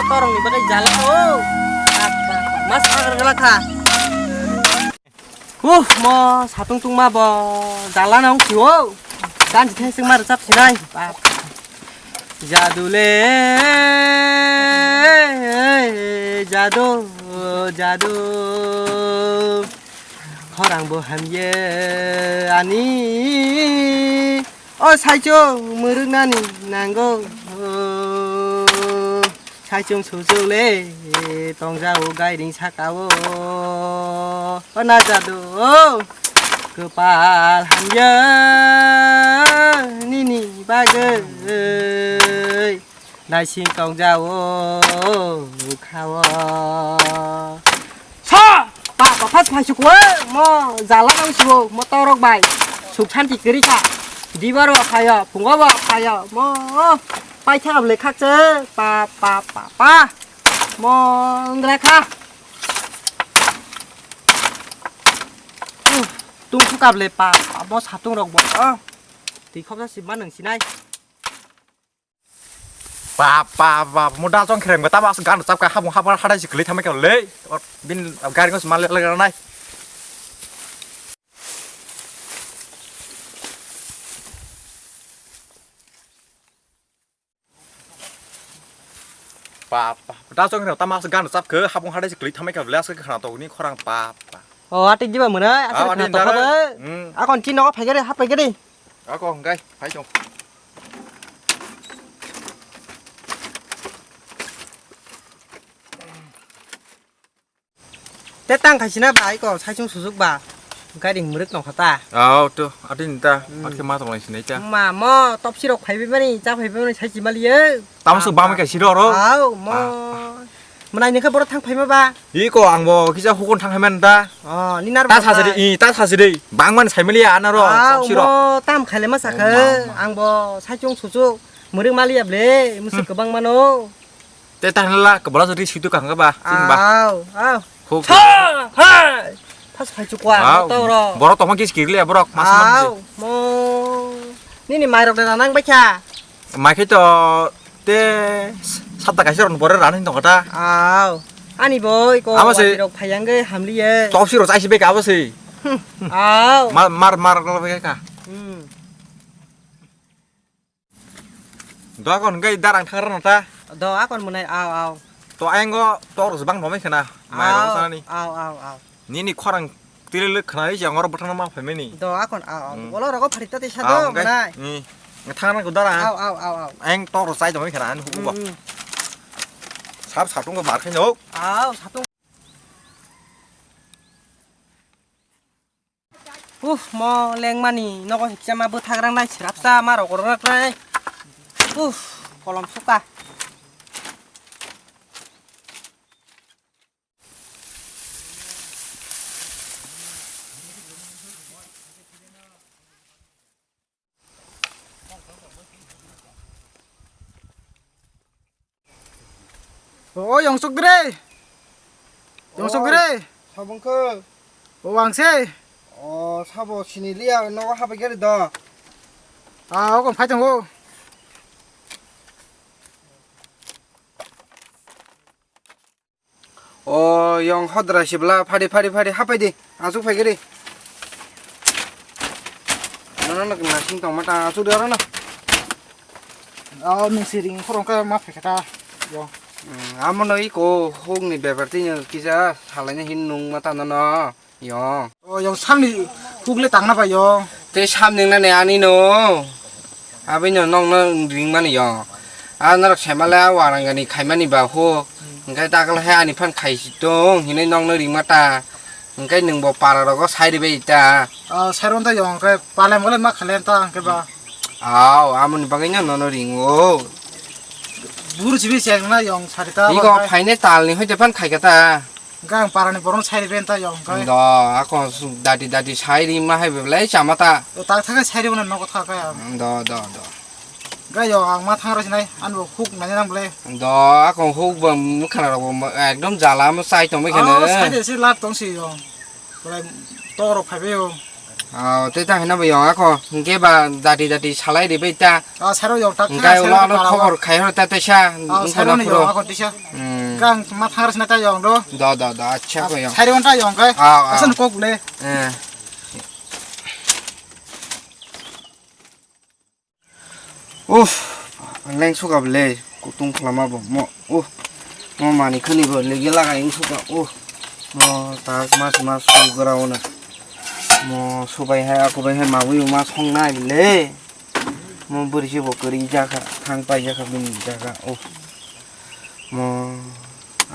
motor nih pada jalan mas agar kah mau satu tung mah jalan ông chiu dan jadi sing mar cap sinai jadu le jadu jadu orang boham ye ani 살죠 무릉나니 난고 살좀 소소래 동자오 가이링 차가워 나자도 그발 한여 니니 박을 날씬 동자오 가워 사 빠빠 파스 파시고 뭐 잘라가고 싶어 뭐 떠록 바이 숙찬티 그리차 디바로 가야 봉가바 가야 뭐 파이팅 레 칵제 빠빠빠빠 뭐 그래카 뚱투 갑레 빠뭐 사뚱럭 뭐 디컵사 씨만 능시나이 Bà một đa trong khen người ta bảo sự gan được sắp cả hai hai chỉ lấy tham mấy kiểu lấy bên gan có mà lấy này bà đa trong khen ta bảo sự gan được sắp cứ hai chỉ lấy tham mấy kiểu lấy cái khả tổ ní khoang bà tinh chứ mà mượn đấy ăn tổ đấy còn chi nó phải cái đi hấp phải cái đi còn cái phải chồng 때 땅 가시나 봐 이거 살좀 수숙 봐 가이딩 무릇 넣고 다 또 어딘 다 어떻게 맞아 보내 진짜 뭐 떡시록 발비면이 짜 발비면이 살지 말이야 땀수 밤에 게 싫어로 뭐 뭐나 이거 보러 탕 팔면 봐 이거 앙뭐 기자 혹은 탕 하면 다 니 나로 따 사슬이 따 사슬이 망만 살면이 안 알아 뭐 땀 갈래만 사그 앙뭐 살좀 수숙 무릇 말이야 블레 무슨 그방 많어 때 땅을라 그 뭐라 소리 시도 간가 봐 봐 파스 팔죽과 떠오러 뭐라 또 한기 시키길래 뭐라 말씀하지 뭐 니니 마이럭 내가 낭 바캬 마이크도 때 샀다 가시러는 뭐를 안 했던 거다 아니 뭐 이거 와이럭 파양게 함리에 접시로 짜시배 가보세요 말가 너 còn cái đang thằng nó ta đó còn một này tụi anh có to được băng nó mấy khả nào mày nó sao đi ní khoang tươi lực khả ấy chẳng có bắt thằng nó phải mấy nỉ đó còn nó có phải tao đi sao đó mà này thằng nó cũng đó là anh to được sai rồi mấy khả năng không có sắp trong cái bát cái nhốt sắp trong 뭐 랭만이 너가 직자마 부탁랑 날 지랍사 말어 고르라 그래 걸럼 쏟다 영숙 그래 사봉크 왕세 사보 신일이야 너가 하베게리 더 그럼 파이팅고 영 허드라 시블라 파리 하베디 아주 파게리 너는 나 신동 마타 아주 되라나 능시링 호롱가 마페다 요 아무나 이거 홍니 베버티냐 기자 살라냐 흰농 마타나나 영 삼리 후글레 땅나 봐요 때 삼능나네 아니노 아베냐 농나 링만이 영 나락 세말라 와랑가니 카이마니 바호 cái ta có hai anh phân khai tung thì nên nong nơi đi mà ta cái nương bò pa là có sai đi bây ta 새로운 데 영 그 빨래 먹을 막 갈랜다 그 봐. 아무리 바뀌냐 너너 링고 무르 집에 생나 영 살이다. 이거 파이네 달니 허제 판 khai cái ta 그냥 빠라니 보름 차이 벤다 영 그. 너 아까 다디 차이 마 해 볼래 참았다. 딱 타가 차이 오는 거 타가야. 너 cái 영 악마 탕으로 지나이 안고 훅 나냥 볼래. 너 아까 훅 뭐 khana 뭐 एकदम जाला 뭐 사이 좀 mấy cái nữa. 사이드 실 랍 동시 영. 그래 또로 파베요. तेता हैन भयो आको के बा दाटी छालाइ रे बेटा सारो एउटा गाय उला खबर खाइहर ता तेसा सारो नि आको दिसा गां मा थांगासिनो ता यङ दो द अच्छा भयो सारो घन्टा यङ गाय असन कोकले उफ लें सुगाबले कुतुं खालामाबो म मानि खनिबो लेगे लागायिं सुगा म तास मास सुगरावनो म सबायहाय आखबायहाय माबै अमा संनायले म बोरैसो बकरि जाखा थां पाइ जाखा बिनि जाखा म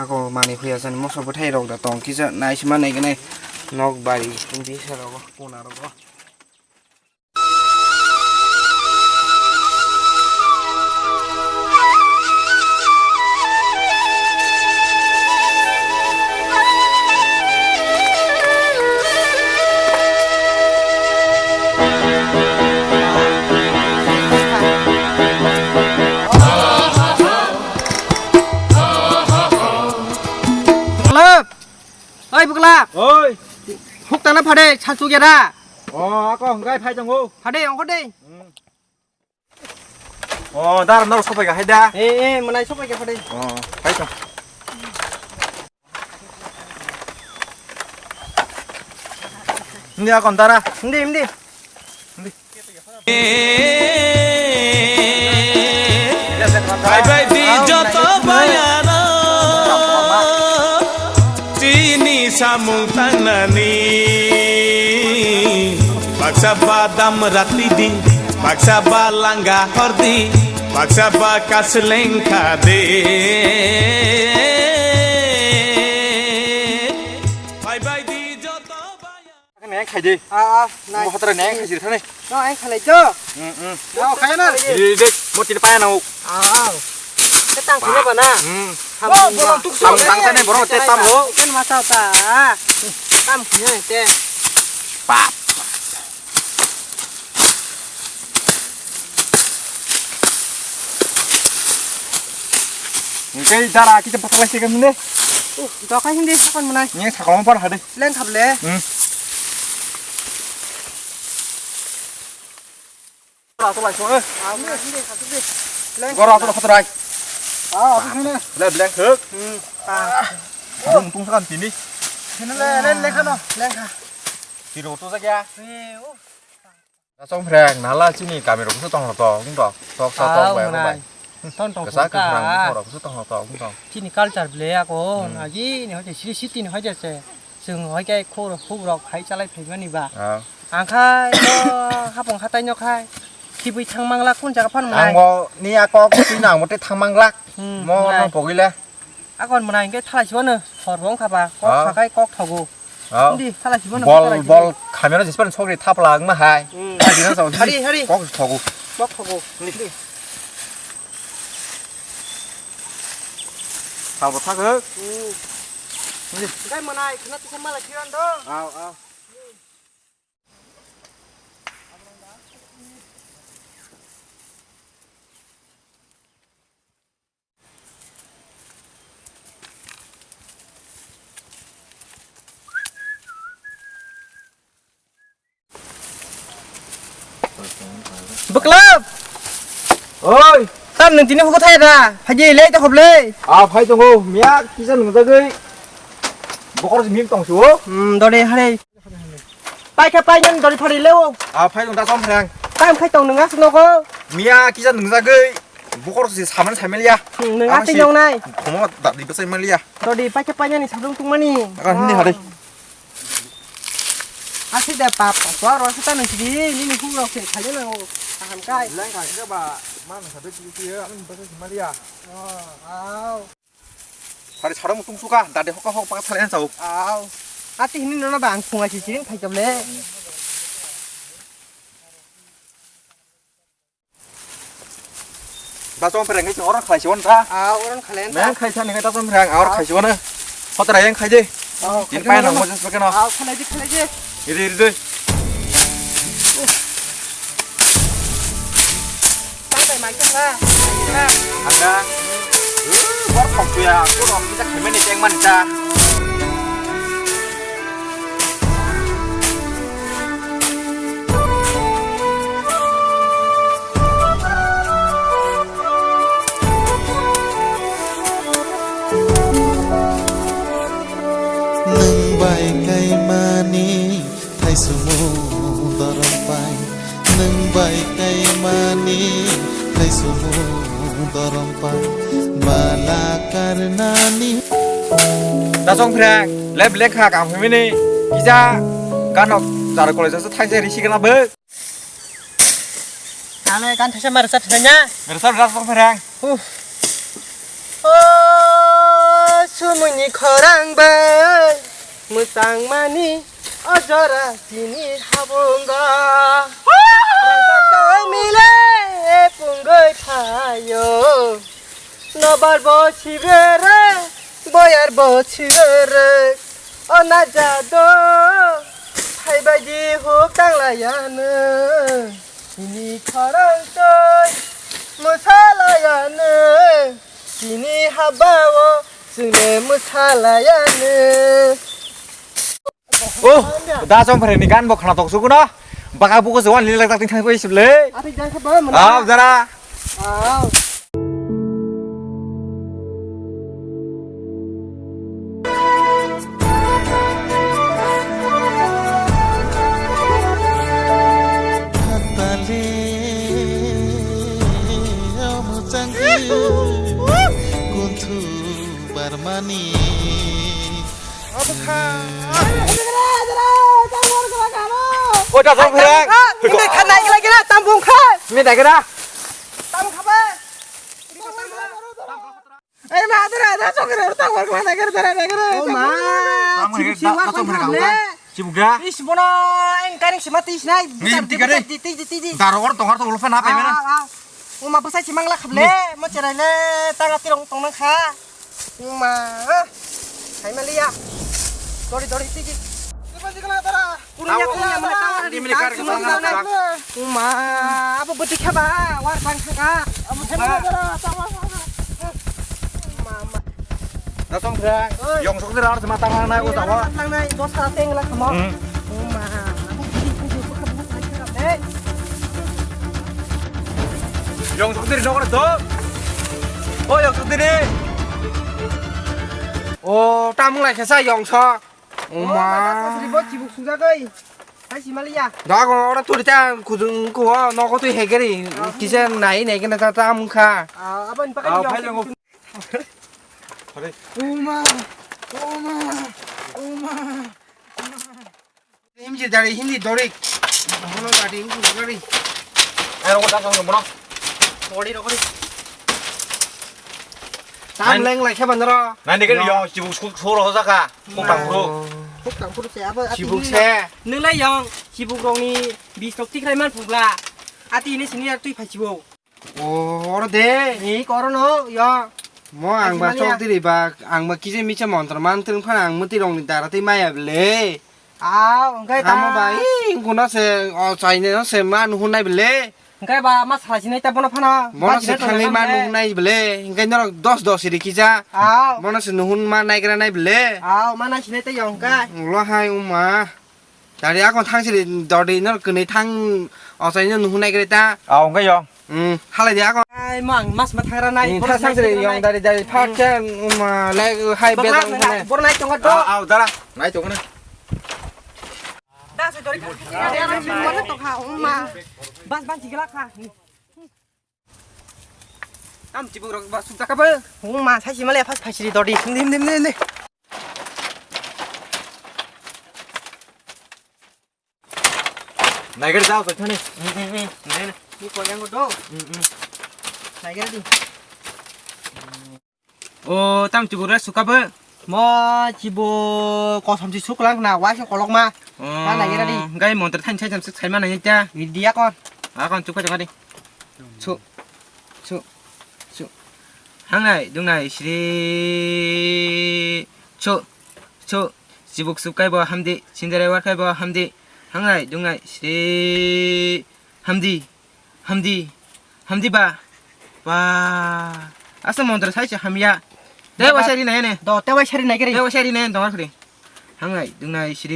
आको मानि फैयासन म सब थाइ रग दा तंकी जा नाइसमा नाइगने नग बारी तुमबि सरग कोना रग Oi bukla oi hukta phade chachu gera ako ngai phai jang o phade ong khode dar nar sopai ga haida manai sopai ga phade phai jang ni akon dara imdi ভাই ভাই দি যত বায়ারা চিনি সামু তানানি বাক্সা বাদাম রাতি দি বাক্সা বা লাঙ্গা হরদি বাক্সা বা কাসলেং খাদে ভাই ভাই দি যত বায়ারা nè khai đi này một hạt nè khai gì thế này nó anh khai lấy chưa nào khai nó đi đi một chỉ bay nào cái tăng khí nó na tam tăng thế này bỏ vào tam hố cái mà sao ta tam khí này tê bạp cái dara kita potong lagi kan ini đó khai hindi con mà này ini sekarang apa ada lên khập lệ Rồi tôi lại xuống ơi. Lên. Có rồi tôi lại đây. Lên. Lên lên thước. Tung sang tin đi. Lên khăn rồi. Lên khăn. Thì đồ tôi ra ra. Xong ràng nó là chỉ ni cả mình cũng tông là to cũng to. To sao to vậy không vậy? Ton tong cái cái ràng nó cũng tông là to cũng to. Chỉ ni cal chặt lệ à cô. À gì ni hỏi chỉ city ni hỏi chỉ sẽ. Sừng hỏi cái khô rồi khô rồi hay trả lại phải cái này bà. À khai có khắp bằng khát tay nhau khai. Khi bị thằng mang lắc cũng chả có phân mà này. Ni có tí nào một cái thằng mang lắc. Mo nó bổ lên. Còn một này cái thay chỉ nữa, hot bóng khắp à, có phải cái cóc thầu đi, thay chỉ nữa. Ball 카메라 지스는 속에 탑라 마 하이. 디나서 하리. 꼭 타고. cóc thầu đi. 타고 타고. Cái mà này, nó sẽ mà là chuyện đó. Bực lắm. Ôi, Tam đừng tính không có thay ra, phải gì lấy cho hợp lê. phải trong hồ, mía kí dân người ta gửi. Bố có gì miếng tổng số. Đó đây, đây. Bay nhân, đó đi phải đi lêu. phải trong ta xong hàng. Tam khách tổng đừng ngắt nó có. Mía kí dân người ta gửi. Bố có gì xàm mấy lia. Đừng ngắt tinh nhau này. Không có đặt đi bớt mấy lia. Đó đi bay nhân thì sắp đúng tung mani. Còn đi hả đi. À thế đẹp bạp, quá rồi, ta đừng chỉ đi, nhưng mình không được thì thấy nào hàm cay. Lên cả các bà mang thật được kia ăn bớt mấy lia. phải chào một tung suka, đặt để họ bắt thay ăn sầu. À thì hình nó bạn cùng là chỉ phải chụp lệ. Ta xong phải cái chỗ đó khai xuống ta. Orang kalian. Nè khai sang này ta xong phải áo khai xuống nữa. Họ ta đây khai đi. Yên bay nào một cái nào. Khai đi. đi. Tăng tay máy chân ra. Anh ra. Có phòng kìa, có phòng chắc phải mấy này cho anh mình cha. सुमु दरमपाय नों बायखाय मानि खाय सुमु दरमपाय बाला कारनानि 나성 프랭 랩 렉하 강휘미니 기자 간옥 자르 콜레저서 타이제 리시그나 버 Kale kan thasa mar sat thanya. 메르사 나성 프랭 Sumuni khorang ba mutang mani ajara tini habunga. Rangsak to mile punggoi thayo. Nobar bo chibere boyar bo chibere ona jado thai baji hok tang layane. Ini khorang toy musalayane. Ini habawo sune musalayane. 오 나성 프랭 니간 뭐 하나 더 쓰구나 바가 보고 저완 릴락 딱 팅탕 보이 싶래 Ati jangan kebawa mana? 아 자라 Ah. हाताले मुचांगी गुन्थु बारमानी 오 나성 프랭 Ini kan naik lagi lah, tambung kan? 미 나게라 Tambung apa? Eh, ada sokir tambung kan naik naik. Oh, ma. 나성 프랭 강가 지부가 Is bono engkaring semati snai. Nih, tiga deh. Ti. 다로 걸 동ар 또 울파 나 빼면은 Uma pasai cimang lah kable, mau cerai le tangga tirong tong nang kha. Uma, hai malia. Dori tigi. Punya mana di milikar ke tangan Uma, apa betik ba? War sang kha. Amu sama. Mama. 나성 프랭 영속들 알아서 마땅한 나고 자와 Nang nai dos teng lah kamo. Uma. 영속들이 저거를 더 영속들이 ô ta muốn lại cái sao dòng cho Mà mà bớt chỉ buộc xuống ra cây. Hay gì mà lý à? đó có đó tôi ta cũng của nó có tôi hay cái gì cái xe này cái này ta muốn kha Apa ini pakai phải là ngục em chỉ dari hindi dorik nó dari hindi dorik ai đâu có đang không nó Rồi đi. tam lên lại cái bàn đó 난 이게 영 지부 소로 하자가 공방으로 Phúc tặng phúc xe apa? chỉ buộc xe Nâng lấy dòng. Chỉ buộc rong ni bị sọc tích lại man phục là. Ati ini sini tuy phải chỉ buộc. ô nó thế Ni có nó ya. mo ang ba chok ti ba ang ba kije mi cha mon tar man tung phan ang muti rong ni ta ti mai ab le Cái am ta. ba i ko nó se o chai ne nó se man hun nai le Cái bà mas là sini ta bona phana. mo nó se thang ni man hun nai le cái nó 10 ri kija mo nó se hun man nai gra nai le Mana sini ta dòng cái. lo hai ma dari akon thang si dori nó cứ này thang o chai ne hun nai gra ta 아 온가 영 halai dia akon Ai mang mas mà thay ra này. thang sang si yong dari phak cha ma lai hai be dong ne Bor naik trong đó. 아 자라 나이 쪽은 Đã rồi tới cái tộc hào mà ban chỉ cái ha. Tam chỉ buộc rồi bà sụp ta cái bơ. Mà sai chỉ mà lại phải chỉ đi đi. 나이가 자오 좋다네 Này. Đi coi ngang đó. Này cái đi. Ô tam chỉ buộc rồi sụp cái bơ. Mà chỉ buộc có thằng chỉ sụp lăng nào quá xong có lọc mà. Này cái đi. Cái món tật thanh chơi chăm sức thấy mà này cha. Đi đi con. Con chụp cho con đi. Chụp. Hàng này, đúng này, xí. Chụp. Chỉ buộc sụp cái bò hầm đi, xin đây quát cái bò hầm đi. Hàng này, đúng này, xí. Hầm đi ba. Wow. Asa món tật thấy chứ hầm ya. Đây qua xe đi này nè. Đó, tao quay xe đi này cái đi. Đây qua xe đi nè, đó đi. Hàng này, đúng này, xí.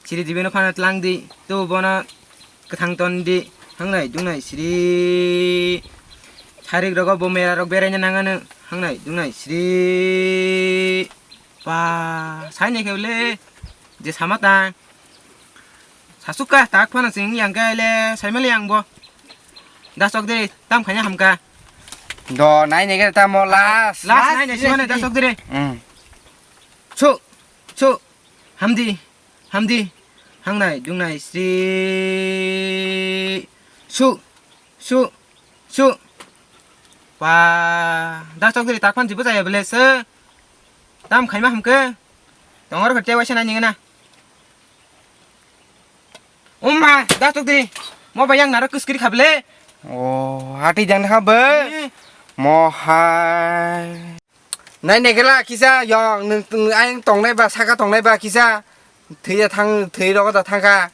Siri dibi no panat lang di tu bona kathang ton di hang nai dung nai siri tharik rogo bomera rok berenya nangane hang nai dung nai siri 와 사이네 개울래 이제 사마다 사수까 딱 파는 생 양가래 살멜리 양보 다속들이 땀 그냥 함까 너 나이 내게 다 몰라 라스 나이네 시원해 다속들이 초 함디 항나이 둥나이 슈 와 다속들이 딱 판 집어자야 블레스 땀 가이마 함까 동아로 그때 와시나 니가나 엄마 다속들이 뭐 bayang naruh ke skiri khable 오 hati jangan khabar mohai nãy này cái là kisa yong từng anh tòng này và saka tòng này và kisa thấy đó có thang ca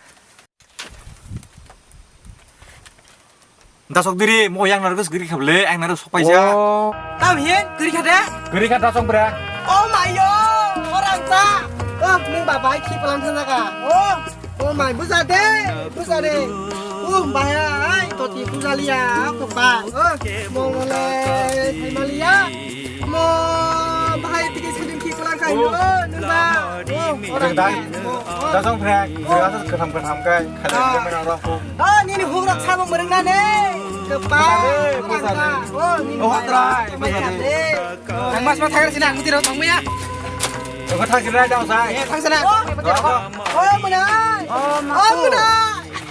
다속들이 모양 나르고 그리 가블래 앙 나르 속바이자 Tam hiến cứ đi khát đấy. 그리 가다 좀 그래 Oh my god, orang ta. Neng babai khi pelan sana ka. Oh my, bước ra đi. Bài ai, tôi thì cũng ra lia, các bạn. Mong là thầy Maria. Mong bài thì cái sự khi pelan khai nữa, neng ba. 그래 다좀 그래 그래서 그 함께 가려 좀 하라고 Ni hung rak sa mong mereng na ne. Các bạn. Ni hotrai, bài đi. thằng mas mà thay cái nào cũng đi đâu thằng mày 그거 타기를 해야 돼 thằng sana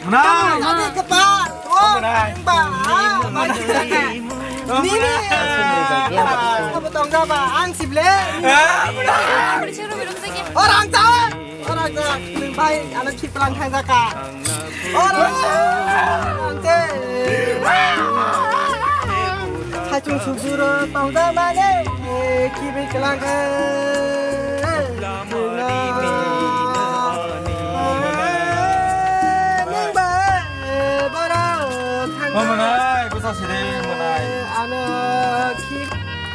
Menai. Menai ke Pak. Ni apa tong apa? Ang sible. Orang ta. Đừng bay, anh chip lang thay ra cả. Orang te. Hai chung sụp rồi, tàu ra mà đấy. Khi bị cái lang 어머나 이거 사실이 뭐나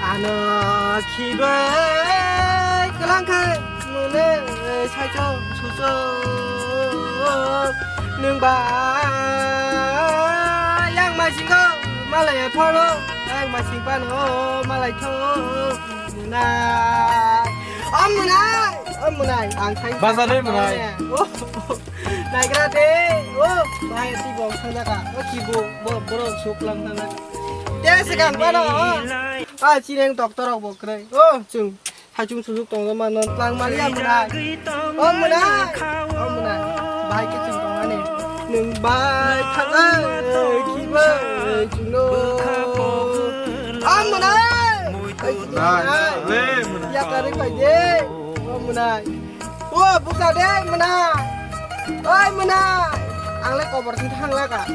anh khi với cái lang khai mưa lên sai cho số nương bà yang mà xin cơ mà lại thôi đâu yang mà xin ba nữa mà lại thôi mưa này anh thấy Bao giờ đấy mưa này? này cái đấy này thì bỏ sang ra cả khi bỏ sụp lắm thằng này thế sẽ càng ba đó chỉ đang tọc tao bỏ cái chừng hai chung sử dụng tổng mà nó lang Maria mưa này bài cái chừng tổng này nương bài thằng ơi khi với chúng nó mưa này ya cái đấy phải đi mưa này buk ra đấy mưa này mưa này anh lấy cover xin thang lá cả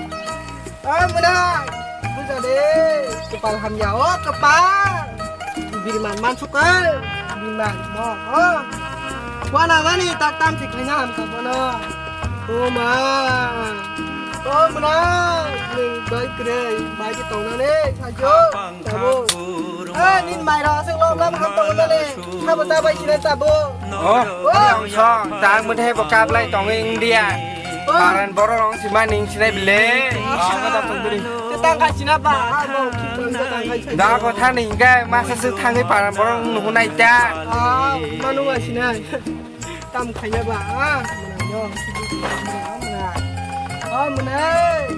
mưa này buk ra đấy kepala hamjao kepala biriman masuk biriman mau warna mana tak tam si kena ham kapana mưa này đừng bơi cười bài cái tổng này đi thay chú nhìn bài đó sang lom lắm không tổng này đi sao mà ta bay chỉ lên ta bố yang so tang mun he bokap lai tong India paran borong si maning sinai bele 아 그다 좀 cái tăng khai chỉ là bà mau kịp cái tăng khai da ko than ning ga ma sa su thang he paran borong nu nai cha mà nu à xin này tam khai nhà bà mưa này